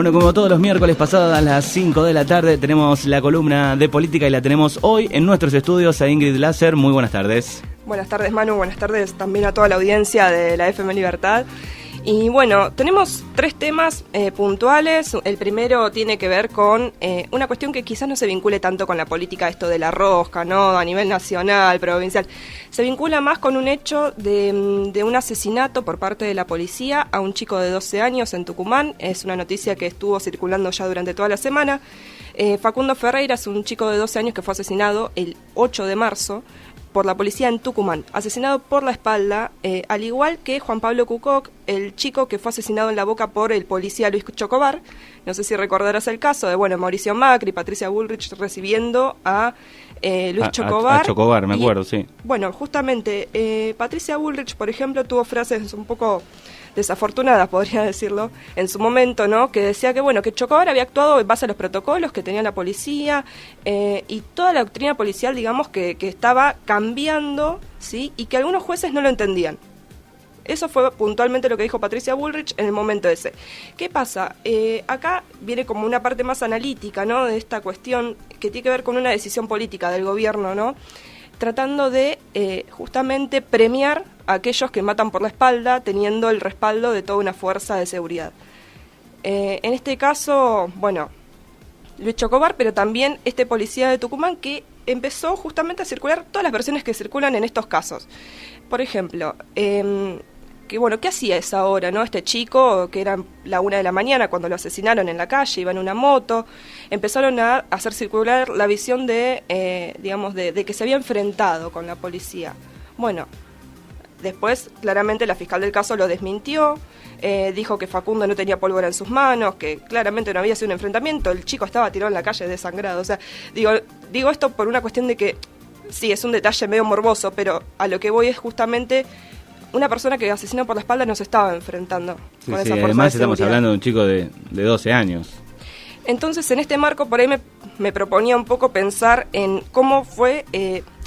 Bueno, como todos los miércoles pasadas a las 5 de la tarde tenemos la columna de política y la tenemos hoy en nuestros estudios a Ingrid Lasser. Muy buenas tardes. Buenas tardes, Manu, buenas tardes también a toda la audiencia de la FM Libertad. Y bueno, tenemos tres temas puntuales. El primero tiene que ver con una cuestión que quizás no se vincule tanto con la política, esto de la rosca, ¿no? A nivel nacional, provincial. Se vincula más con un hecho de un asesinato por parte de la policía a un chico de 12 años en Tucumán. Es una noticia que estuvo circulando ya durante toda la semana. Facundo Ferreira es un chico de 12 años que fue asesinado el 8 de marzo por la policía en Tucumán, asesinado por la espalda, al igual que Juan Pablo Cucoc, el chico que fue asesinado en la boca por el policía Luis Chocobar. No sé si recordarás el caso de, Mauricio Macri, Patricia Bullrich recibiendo a Luis Chocobar. A Chocobar, me acuerdo, sí. Bueno, justamente, Patricia Bullrich, por ejemplo, tuvo frases un poco desafortunadas, podría decirlo, en su momento, ¿no? Que decía que Chocobar había actuado en base a los protocolos que tenía la policía y toda la doctrina policial, digamos, que estaba cambiando, ¿sí? Y que algunos jueces no lo entendían. Eso fue puntualmente lo que dijo Patricia Bullrich en el momento ese. ¿Qué pasa? Acá viene como una parte más analítica, ¿no? De esta cuestión que tiene que ver con una decisión política del gobierno, ¿no? Tratando de justamente premiar a aquellos que matan por la espalda, teniendo el respaldo de toda una fuerza de seguridad. En este caso, Luis Chocobar, pero también este policía de Tucumán que empezó justamente a circular todas las versiones que circulan en estos casos. Por ejemplo, ¿qué hacía esa hora, no? Este chico, que era la 1 de la mañana cuando lo asesinaron en la calle, iba en una moto, empezaron a hacer circular la visión de que se había enfrentado con la policía. Bueno, después claramente la fiscal del caso lo desmintió, dijo que Facundo no tenía pólvora en sus manos, que claramente no había sido un enfrentamiento, el chico estaba tirado en la calle desangrado. O sea, digo esto por una cuestión de que, sí, es un detalle medio morboso, pero a lo que voy es justamente una persona que asesinó por la espalda no se estaba enfrentando con esa fuerza de además seguridad. Estamos hablando de un chico de 12 años. Entonces, en este marco, por ahí me proponía un poco pensar en cómo fue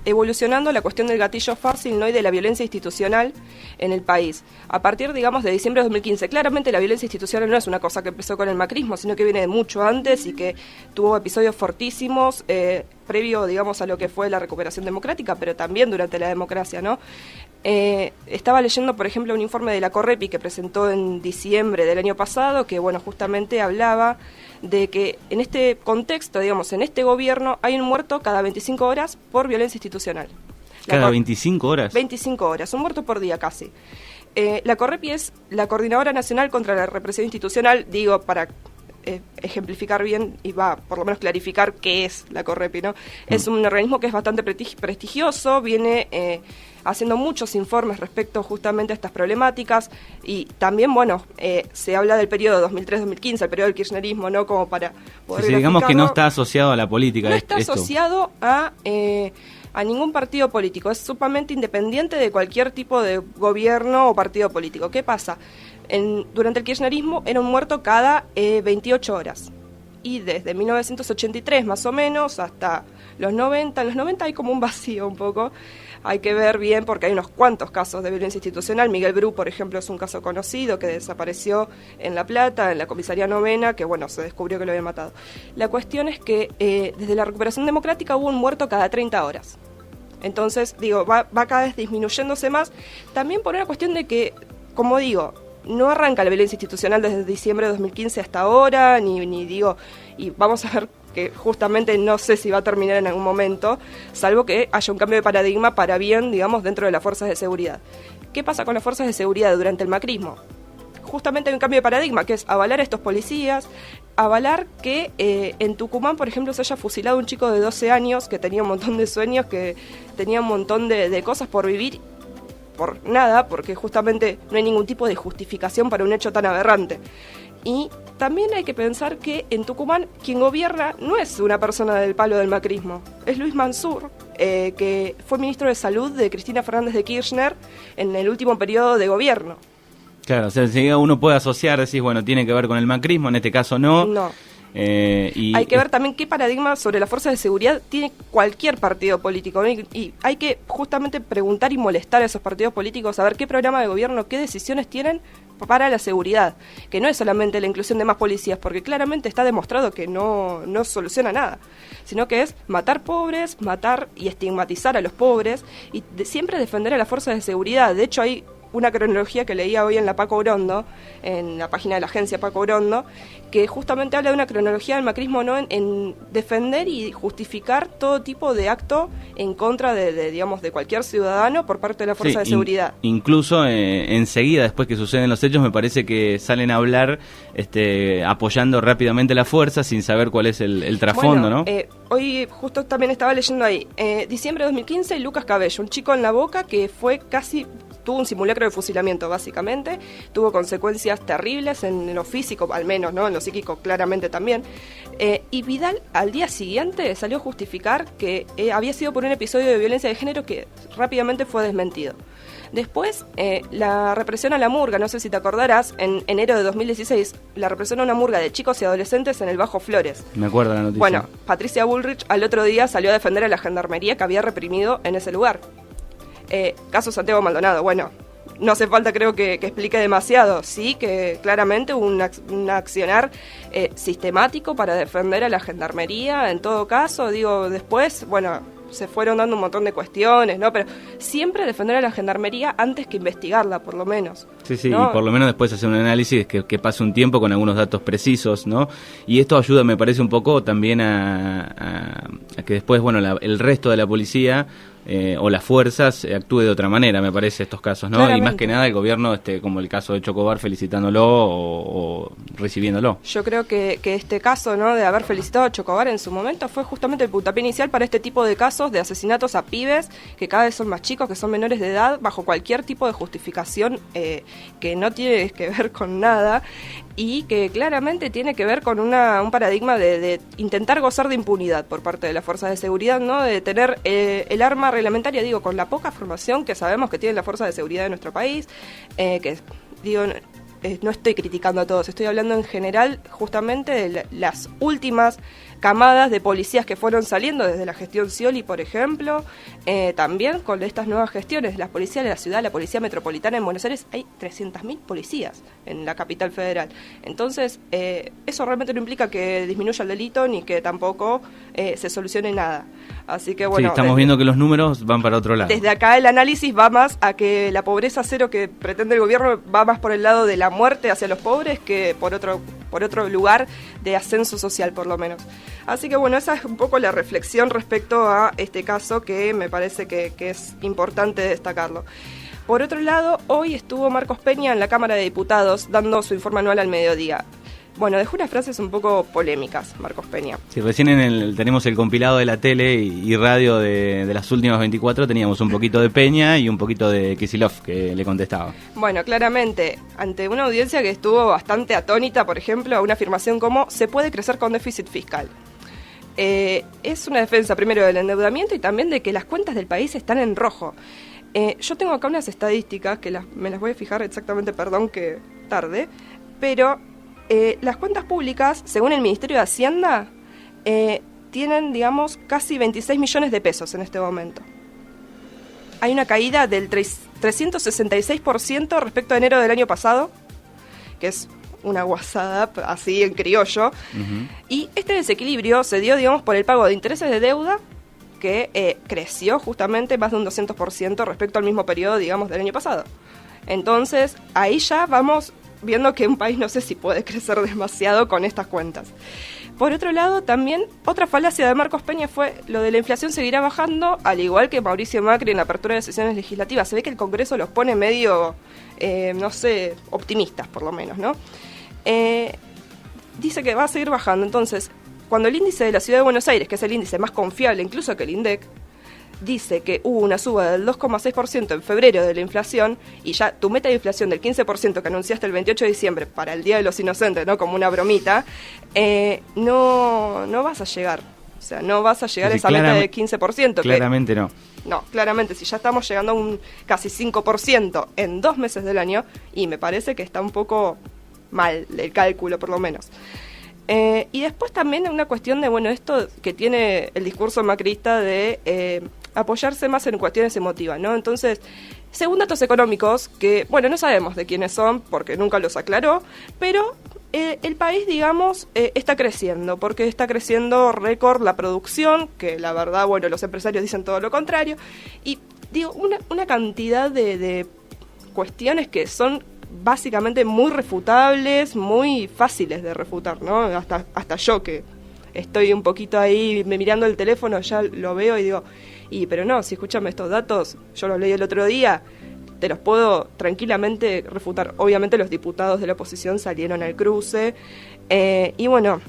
evolucionando la cuestión del gatillo fácil, ¿no? Y de la violencia institucional en el país. A partir, de diciembre de 2015, claramente la violencia institucional no es una cosa que empezó con el macrismo, sino que viene de mucho antes y que tuvo episodios fortísimos previo, a lo que fue la recuperación democrática, pero también durante la democracia, ¿no? Estaba leyendo, por ejemplo, un informe de la Correpi que presentó en diciembre del año pasado, que, justamente hablaba de que en este contexto, en este gobierno, hay un muerto cada 25 horas por violencia institucional. ¿Cada 25 horas? 25 horas, un muerto por día casi. La Correpi es la Coordinadora Nacional contra la Represión Institucional, para ejemplificar bien y por lo menos clarificar qué es la Correpi, ¿no? Es un organismo que es bastante prestigioso, viene haciendo muchos informes respecto justamente a estas problemáticas y también, se habla del periodo 2003-2015, el periodo del kirchnerismo, ¿no? Como para poder digamos que no está asociado a la política. No está asociado a ningún partido político, es sumamente independiente de cualquier tipo de gobierno o partido político. ¿Qué pasa? Durante el kirchnerismo era un muerto cada 28 horas. Y desde 1983 más o menos hasta los 90, en los 90 hay como un vacío un poco, hay que ver bien porque hay unos cuantos casos de violencia institucional. Miguel Bru, por ejemplo, es un caso conocido que desapareció en La Plata, en la comisaría novena, que se descubrió que lo habían matado. La cuestión es que desde la recuperación democrática hubo un muerto cada 30 horas. Entonces, va cada vez disminuyéndose más, también por una cuestión de que, como digo, no arranca la violencia institucional desde diciembre de 2015 hasta ahora, y vamos a ver que justamente no sé si va a terminar en algún momento, salvo que haya un cambio de paradigma para bien, dentro de las fuerzas de seguridad. ¿Qué pasa con las fuerzas de seguridad durante el macrismo? Justamente hay un cambio de paradigma, que es avalar a estos policías, avalar que en Tucumán, por ejemplo, se haya fusilado un chico de 12 años que tenía un montón de sueños, que tenía un montón de cosas por vivir, por nada, porque justamente no hay ningún tipo de justificación para un hecho tan aberrante. Y también hay que pensar que en Tucumán quien gobierna no es una persona del palo del macrismo, es Luis Mansur, que fue ministro de Salud de Cristina Fernández de Kirchner en el último periodo de gobierno. Claro, enseguida uno puede asociar, decís, tiene que ver con el macrismo, en este caso no. No. Hay que ver también qué paradigma sobre las fuerzas de seguridad tiene cualquier partido político, ¿no? Y hay que justamente preguntar y molestar a esos partidos políticos a ver qué programa de gobierno, qué decisiones tienen para la seguridad, que no es solamente la inclusión de más policías, porque claramente está demostrado que no soluciona nada, sino que es matar pobres, matar y estigmatizar a los pobres y siempre defender a las fuerzas de seguridad. De hecho, hay una cronología que leía hoy en la Paco Orondo, en la página de la agencia Paco Orondo, que justamente habla de una cronología del macrismo, ¿no? en defender y justificar todo tipo de acto en contra digamos, de cualquier ciudadano por parte de la fuerza de seguridad. Incluso enseguida, después que suceden los hechos, me parece que salen a hablar apoyando rápidamente la fuerza sin saber cuál es el trasfondo, ¿no? Hoy justo también estaba leyendo ahí, diciembre de 2015, Lucas Cabello, un chico en La Boca que tuvo un simulacro de fusilamiento, básicamente, tuvo consecuencias terribles en lo físico, al menos, ¿no? En lo psíquico, claramente también. Y Vidal, al día siguiente, salió a justificar que había sido por un episodio de violencia de género que rápidamente fue desmentido. Después, la represión a la murga, no sé si te acordarás, en enero de 2016, la represión a una murga de chicos y adolescentes en el Bajo Flores. Me acuerdo la noticia. Bueno, Patricia Bullrich al otro día salió a defender a la gendarmería que había reprimido en ese lugar. Caso Santiago Maldonado, bueno, no hace falta creo que explique demasiado, sí que claramente hubo un accionar sistemático para defender a la gendarmería, en todo caso, digo, después, bueno, se fueron dando un montón de cuestiones, ¿no? Pero siempre defender a la gendarmería antes que investigarla, por lo menos. Sí, ¿no? Y por lo menos después hacer un análisis que pase un tiempo con algunos datos precisos, ¿no? Y esto ayuda, me parece, un poco también a que después, bueno, el resto de la policía o las fuerzas actúe de otra manera, me parece, estos casos, ¿no? Claramente. Y más que nada el gobierno, como el caso de Chocobar, felicitándolo o recibiéndolo. Yo creo que este caso, ¿no?, de haber felicitado a Chocobar en su momento fue justamente el puntapié inicial para este tipo de casos de asesinatos a pibes que cada vez son más chicos, que son menores de edad, bajo cualquier tipo de justificación que no tiene que ver con nada y que claramente tiene que ver con un paradigma de intentar gozar de impunidad por parte de las fuerzas de seguridad, ¿no?, de tener el arma reglamentaria, digo, con la poca formación que sabemos que tienen las fuerzas de seguridad de nuestro país, que digo, no estoy criticando a todos, estoy hablando en general justamente de las últimas camadas de policías que fueron saliendo desde la gestión Scioli, por ejemplo, también con estas nuevas gestiones, las policías de la ciudad, la policía metropolitana en Buenos Aires, hay 300.000 policías en la capital federal. Entonces, eso realmente no implica que disminuya el delito ni que tampoco se solucione nada. Así que bueno, sí, estamos viendo que los números van para otro lado. Desde acá el análisis va más a que la pobreza cero que pretende el gobierno va más por el lado de la muerte hacia los pobres que por otro lugar de ascenso social, por lo menos. Así que bueno, esa es un poco la reflexión respecto a este caso que me parece que es importante destacarlo. Por otro lado, hoy estuvo Marcos Peña en la Cámara de Diputados dando su informe anual al mediodía. Bueno, dejó unas frases un poco polémicas, Marcos Peña. Sí, recién tenemos el compilado de la tele y radio de las últimas 24, teníamos un poquito de Peña y un poquito de Kicillof que le contestaba. Bueno, claramente, ante una audiencia que estuvo bastante atónita, por ejemplo, a una afirmación como se puede crecer con déficit fiscal. Es una defensa primero del endeudamiento y también de que las cuentas del país están en rojo. Yo tengo acá unas estadísticas que me las voy a fijar exactamente, perdón que tarde, pero las cuentas públicas, según el Ministerio de Hacienda, tienen, digamos, casi 26 millones de pesos en este momento. Hay una caída del 366% respecto a enero del año pasado, que es una guasada así en criollo. Uh-huh. Y este desequilibrio se dio, digamos, por el pago de intereses de deuda, que creció justamente más de un 200% respecto al mismo periodo, digamos, del año pasado. Entonces, ahí ya vamos viendo que un país no sé si puede crecer demasiado con estas cuentas. Por otro lado, también otra falacia de Marcos Peña fue lo de la inflación seguirá bajando, al igual que Mauricio Macri en la apertura de sesiones legislativas. Se ve que el Congreso los pone medio, no sé, optimistas por lo menos, ¿no? Dice que va a seguir bajando. Entonces, cuando el índice de la Ciudad de Buenos Aires, que es el índice más confiable incluso que el INDEC, dice que hubo una suba del 2,6% en febrero de la inflación y ya tu meta de inflación del 15% que anunciaste el 28 de diciembre para el Día de los Inocentes, ¿no?, como una bromita, no vas a llegar. O sea, no vas a llegar a esa meta del 15%. Claramente no. No, claramente, si ya estamos llegando a un casi 5% en 2 meses del año, y me parece que está un poco mal el cálculo, por lo menos. Y después también una cuestión de, bueno, esto que tiene el discurso macrista de apoyarse más en cuestiones emotivas, ¿no? Entonces, Según datos económicos, que, bueno, no sabemos de quiénes son, porque nunca los aclaró, pero el país, digamos, está creciendo, porque está creciendo récord la producción, que la verdad, bueno, los empresarios dicen todo lo contrario, y digo, una cantidad de cuestiones que son básicamente muy refutables, muy fáciles de refutar, ¿no? Hasta yo, que estoy un poquito ahí mirando el teléfono, ya lo veo y digo, pero no, si escúchame estos datos, yo los leí el otro día, te los puedo tranquilamente refutar. Obviamente los diputados de la oposición salieron al cruce, y bueno,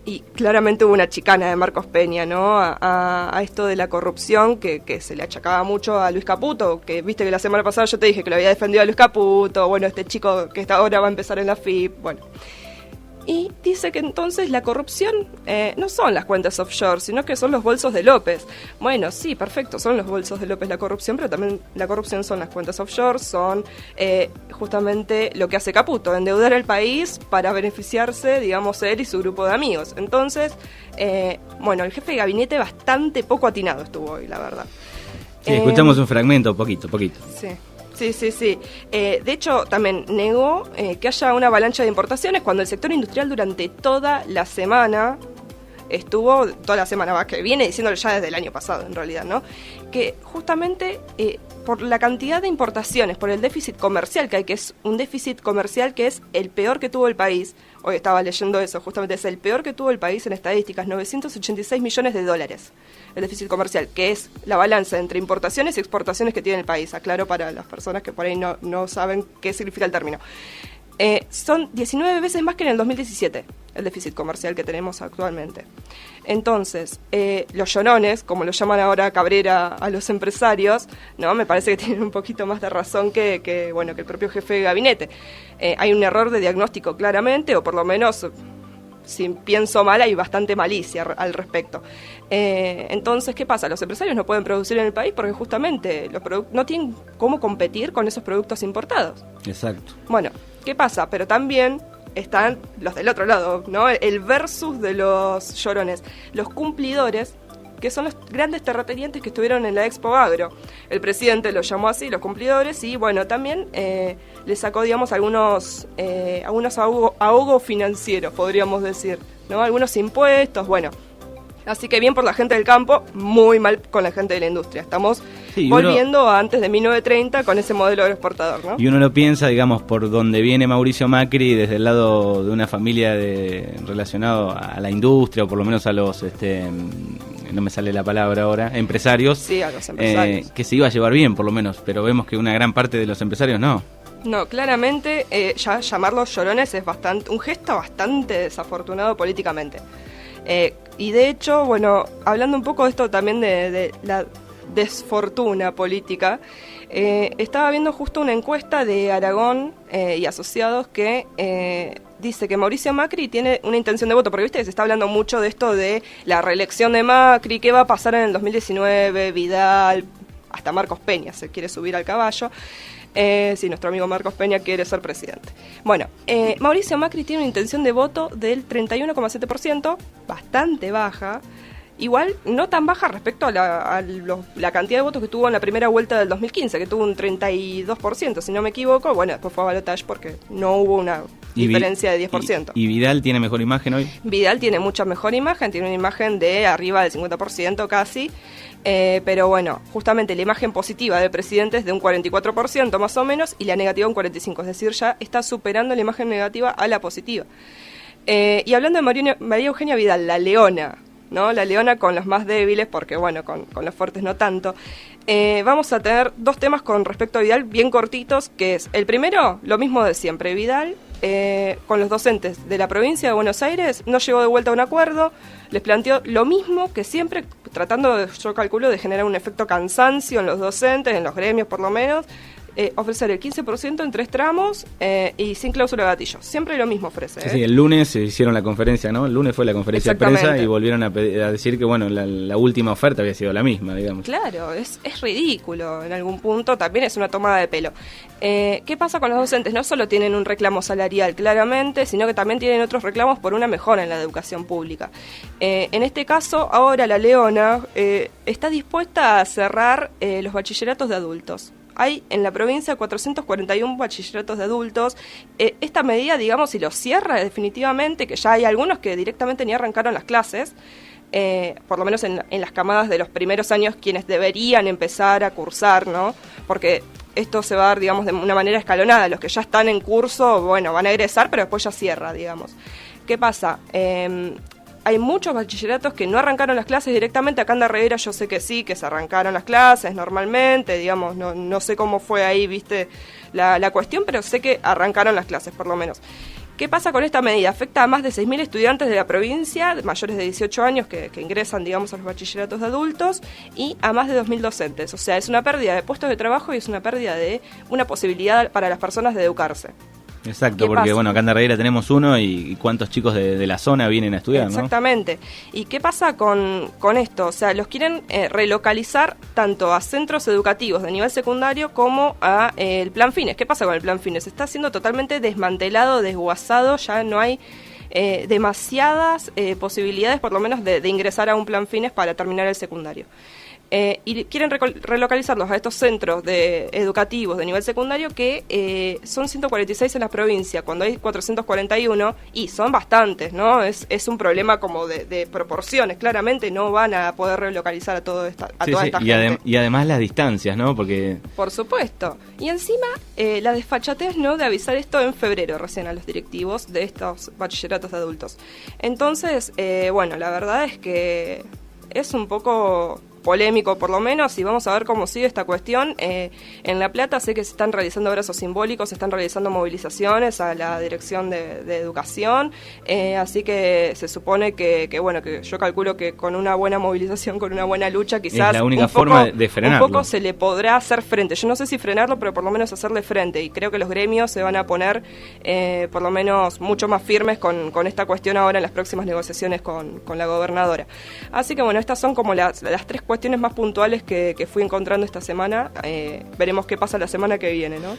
y claramente hubo una chicana de Marcos Peña, ¿no? A esto de la corrupción que se le achacaba mucho a Luis Caputo, que viste que la semana pasada yo te dije que lo había defendido a Luis Caputo, bueno, este chico que ahora va a empezar en la FIP, bueno. Y dice que entonces la corrupción no son las cuentas offshore, sino que son los bolsos de López. Bueno, sí, perfecto, son los bolsos de López la corrupción, pero también la corrupción son las cuentas offshore, son justamente lo que hace Caputo, endeudar al país para beneficiarse, digamos, él y su grupo de amigos. Entonces, bueno, el jefe de gabinete bastante poco atinado estuvo hoy, la verdad. Sí, escuchamos un fragmento, poquito. Sí. Sí. De hecho, también negó que haya una avalancha de importaciones cuando el sector industrial durante toda la semana que viene diciéndolo ya desde el año pasado, en realidad, ¿no? Que justamente por la cantidad de importaciones, por el déficit comercial que hay, que es un déficit comercial que es el peor que tuvo el país. Hoy estaba leyendo eso, justamente es el peor que tuvo el país en estadísticas, 986 millones de dólares. El déficit comercial, que es la balanza entre importaciones y exportaciones que tiene el país. Aclaro para las personas que por ahí no saben qué significa el término. Son 19 veces más que en el 2017, el déficit comercial que tenemos actualmente. Entonces, los llorones, como lo llaman ahora Cabrera a los empresarios, no, me parece que tienen un poquito más de razón que el propio jefe de gabinete. Hay un error de diagnóstico claramente, o por lo menos, si pienso mal, hay bastante malicia al respecto. Entonces, ¿qué pasa? Los empresarios no pueden producir en el país porque justamente no tienen cómo competir con esos productos importados. Exacto. Bueno, ¿qué pasa? Pero también están los del otro lado, ¿no? El versus de los llorones. Los cumplidores, que son los grandes terratenientes que estuvieron en la Expo Agro. El presidente los llamó así, los cumplidores, y bueno, también le sacó, digamos, algunos ahogos financieros, podríamos decir, ¿no? Algunos impuestos, bueno. Así que bien por la gente del campo, muy mal con la gente de la industria. Estamos volviendo a antes de 1930 con ese modelo agroexportador, ¿no? Y uno lo piensa, digamos, por donde viene Mauricio Macri, desde el lado de una familia relacionado a la industria, o por lo menos a los, no me sale la palabra ahora, empresarios. Sí, a los empresarios. Que se iba a llevar bien, por lo menos, pero vemos que una gran parte de los empresarios no. No, claramente ya llamarlos llorones es un gesto bastante desafortunado políticamente. Y de hecho, bueno, hablando un poco de esto también de la desfortuna política, estaba viendo justo una encuesta de Aragón y Asociados que dice que Mauricio Macri tiene una intención de voto, porque viste que se está hablando mucho de esto de la reelección de Macri, qué va a pasar en el 2019, Vidal, hasta Marcos Peña se quiere subir al caballo. Si nuestro amigo Marcos Peña quiere ser presidente. Bueno, Mauricio Macri tiene una intención de voto del 31,7%, bastante baja, igual no tan baja respecto a la cantidad de votos que tuvo en la primera vuelta del 2015, que tuvo un 32%, si no me equivoco. Bueno, después fue a balotaje porque no hubo una diferencia de 10%. ¿Y Vidal tiene mejor imagen hoy? Vidal tiene mucha mejor imagen, tiene una imagen de arriba del 50% casi. Pero bueno, justamente la imagen positiva del presidente es de un 44% más o menos y la negativa un 45%, es decir, ya está superando la imagen negativa a la positiva. Y hablando de María Eugenia Vidal, la leona, ¿no? La leona con los más débiles, porque bueno, con los fuertes no tanto. Vamos a tener dos temas con respecto a Vidal bien cortitos, que es, el primero, lo mismo de siempre, Vidal con los docentes de la provincia de Buenos Aires no llegó de vuelta a un acuerdo, les planteó lo mismo que siempre, tratando, yo calculo, de generar un efecto cansancio en los docentes, en los gremios por lo menos, ofrecer el 15% en 3 tramos y sin cláusula de gatillo. Siempre lo mismo ofrece. Sí, el lunes se hicieron la conferencia, ¿no? El lunes fue la conferencia de prensa y volvieron a decir que, bueno, la última oferta había sido la misma, digamos. Claro, es ridículo en algún punto, también es una tomada de pelo. ¿Qué pasa con los docentes? No solo tienen un reclamo salarial, claramente, sino que también tienen otros reclamos por una mejora en la educación pública. En este caso, ahora la Leona está dispuesta a cerrar los bachilleratos de adultos. Hay en la provincia 441 bachilleratos de adultos. Esta medida, digamos, si lo cierra definitivamente, que ya hay algunos que directamente ni arrancaron las clases, por lo menos en las camadas de los primeros años, quienes deberían empezar a cursar, ¿no? Porque esto se va a dar, digamos, de una manera escalonada. Los que ya están en curso, bueno, van a egresar, pero después ya cierra, digamos. ¿Qué pasa? Hay muchos bachilleratos que no arrancaron las clases directamente. Acá en Darreguera yo sé que sí, que se arrancaron las clases normalmente, digamos, no sé cómo fue ahí, viste, la cuestión, pero sé que arrancaron las clases, por lo menos. ¿Qué pasa con esta medida? Afecta a más de 6.000 estudiantes de la provincia, mayores de 18 años, que ingresan, digamos, a los bachilleratos de adultos, y a más de 2.000 docentes. O sea, es una pérdida de puestos de trabajo y es una pérdida de una posibilidad para las personas de educarse. Exacto, porque pasa? Bueno, acá en Darreguera tenemos uno y cuántos chicos de la zona vienen a estudiar, Exactamente. ¿No? ¿Y qué pasa con esto? O sea, los quieren relocalizar tanto a centros educativos de nivel secundario como a el Plan Fines. ¿Qué pasa con el Plan Fines? Está siendo totalmente desmantelado, desguazado, ya no hay demasiadas posibilidades, por lo menos, de ingresar a un Plan Fines para terminar el secundario. Y quieren relocalizarlos a estos centros educativos de nivel secundario que son 146 en la provincia, cuando hay 441, y son bastantes, ¿no? Es un problema como de proporciones, claramente no van a poder relocalizar a toda esta gente. Y además las distancias, ¿no? Porque... Por supuesto. Y encima, la desfachatez, ¿no?, de avisar esto en febrero recién a los directivos de estos bachilleratos de adultos. Entonces, bueno, la verdad es que es un poco polémico, por lo menos, y vamos a ver cómo sigue esta cuestión. En La Plata sé que se están realizando abrazos simbólicos, se están realizando movilizaciones a la Dirección de Educación, así que se supone que bueno, que yo calculo que con una buena movilización, con una buena lucha, quizás es la única forma de frenarlo. Un poco se le podrá hacer frente. Yo no sé si frenarlo, pero por lo menos hacerle frente, y creo que los gremios se van a poner por lo menos mucho más firmes con esta cuestión ahora en las próximas negociaciones con la gobernadora. Así que bueno, estas son como las tres cuestiones más puntuales que fui encontrando esta semana. Veremos qué pasa la semana que viene, ¿no?